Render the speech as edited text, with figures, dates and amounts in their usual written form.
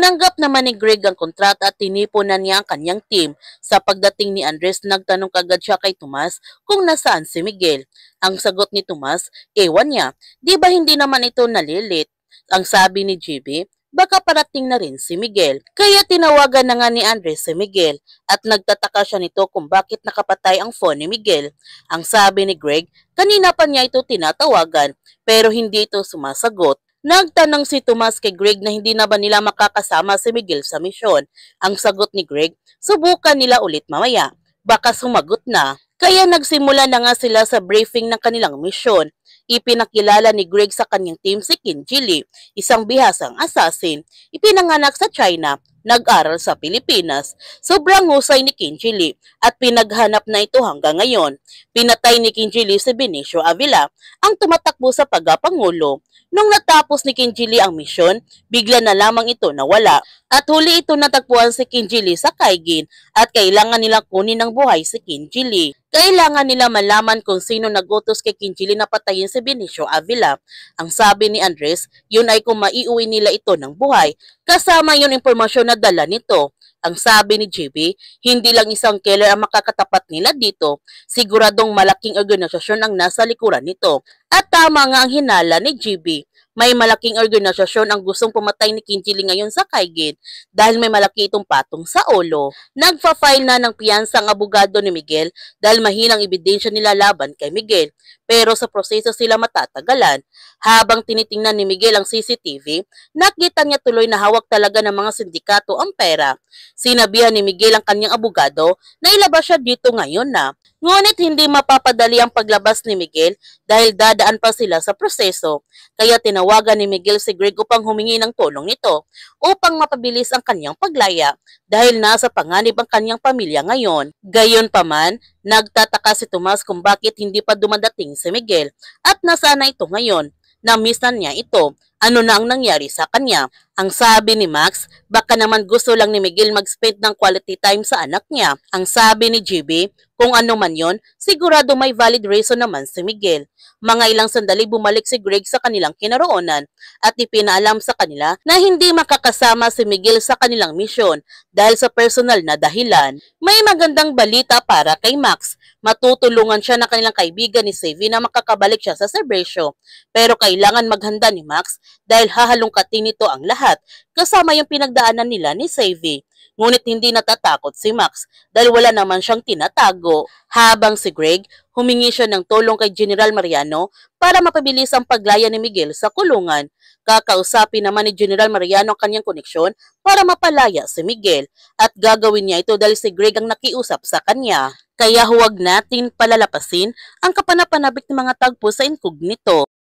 Tinanggap naman ni Greg ang kontrata at tinipunan niya ang kanyang team. Sa pagdating ni Andres, nagtanong kagad siya kay Tomas kung nasaan si Miguel. Ang sagot ni Tomas, ewan niya, di ba hindi naman ito nalilit? Ang sabi ni GB, baka parating na rin si Miguel. Kaya tinawagan na nga ni Andres si Miguel at nagtataka siya nito kung bakit nakapatay ang phone ni Miguel. Ang sabi ni Greg, kanina pa niya ito tinatawagan pero hindi ito sumasagot. Nagtanong si Tomas kay Greg na hindi na ba nila makakasama si Miguel sa misyon. Ang sagot ni Greg, subukan nila ulit mamaya. Baka sumagot na. Kaya nagsimula na nga sila sa briefing ng kanilang misyon. Ipinakilala ni Greg sa kanyang team si Kinji Lee, isang bihasang assassin. Ipinanganak sa China, nag-aral sa Pilipinas. Sobrang husay ni Kinji Lee at pinaghanap na ito hanggang ngayon. Pinatay ni Kinji Lee si Benicio Avila, ang tumatakbo sa pagkapangulo. Nung natapos ni Kinji Lee ang misyon, bigla na lamang ito nawala at huli ito natagpuan si Kinji Lee sa Kaigin at kailangan nilang kunin ng buhay si Kinji Lee. Kailangan nila malaman kung sino nagutos kay Kinji Lee na patayin si Benicio Avila. Ang sabi ni Andres, yun ay kung maiuwi nila ito ng buhay, kasama yung impormasyon na dala nito. Ang sabi ni JB, hindi lang isang killer ang makakatapat nila dito, siguradong malaking organisasyon ang nasa likuran nito. At tama nga ang hinala ni JB. May malaking organisasyon ang gustong pumatay ni Kinji Lee ngayon sa Kaigin dahil may malaki itong patong sa ulo. Nagfa-file na ng piyansa ang abogado ni Miguel dahil mahinang ebidensya nila laban kay Miguel. Pero sa proseso sila matatagalan. Habang tinitingnan ni Miguel ang CCTV, nakita niya tuloy na hawak talaga ng mga sindikato ang pera. Sinabihan ni Miguel ang kanyang abogado na ilabas siya dito ngayon na. Ngunit hindi mapapadali ang paglabas ni Miguel dahil dadaan pa sila sa proseso. Kaya tinawagan ni Miguel si Greg upang humingi ng tulong nito upang mapabilis ang kanyang paglaya dahil nasa panganib ang kanyang pamilya ngayon. Gayunpaman, nagtataka si Tomas kung bakit hindi pa dumadating si Miguel at nasaan na ito ngayon. Na-miss na niya ito. Ano na ang nangyari sa kanya? Ang sabi ni Max, baka naman gusto lang ni Miguel mag-spend ng quality time sa anak niya. Ang sabi ni GB, kung ano man yon, sigurado may valid reason naman si Miguel. Mga ilang sandali bumalik si Greg sa kanilang kinaroonan at ipinaalam sa kanila na hindi makakasama si Miguel sa kanilang misyon dahil sa personal na dahilan. May magandang balita para kay Max. Matutulungan siya ng kanilang kaibigan ni Savvy na makakabalik siya sa serbisyo. Pero kailangan maghanda ni Max dahil hahalungkatin nito ang lahat kasama yung pinagdaanan nila ni Savvy. Ngunit hindi natatakot si Max dahil wala naman siyang tinatago. Habang si Greg, humingi siya ng tulong kay General Mariano para mapabilis ang paglaya ni Miguel sa kulungan. Kakausapin naman ni General Mariano ang kanyang koneksyon para mapalaya si Miguel at gagawin niya ito dahil si Greg ang nakiusap sa kanya. Kaya huwag natin palalapasin ang kapanapanabik ng mga tagpo sa incognito.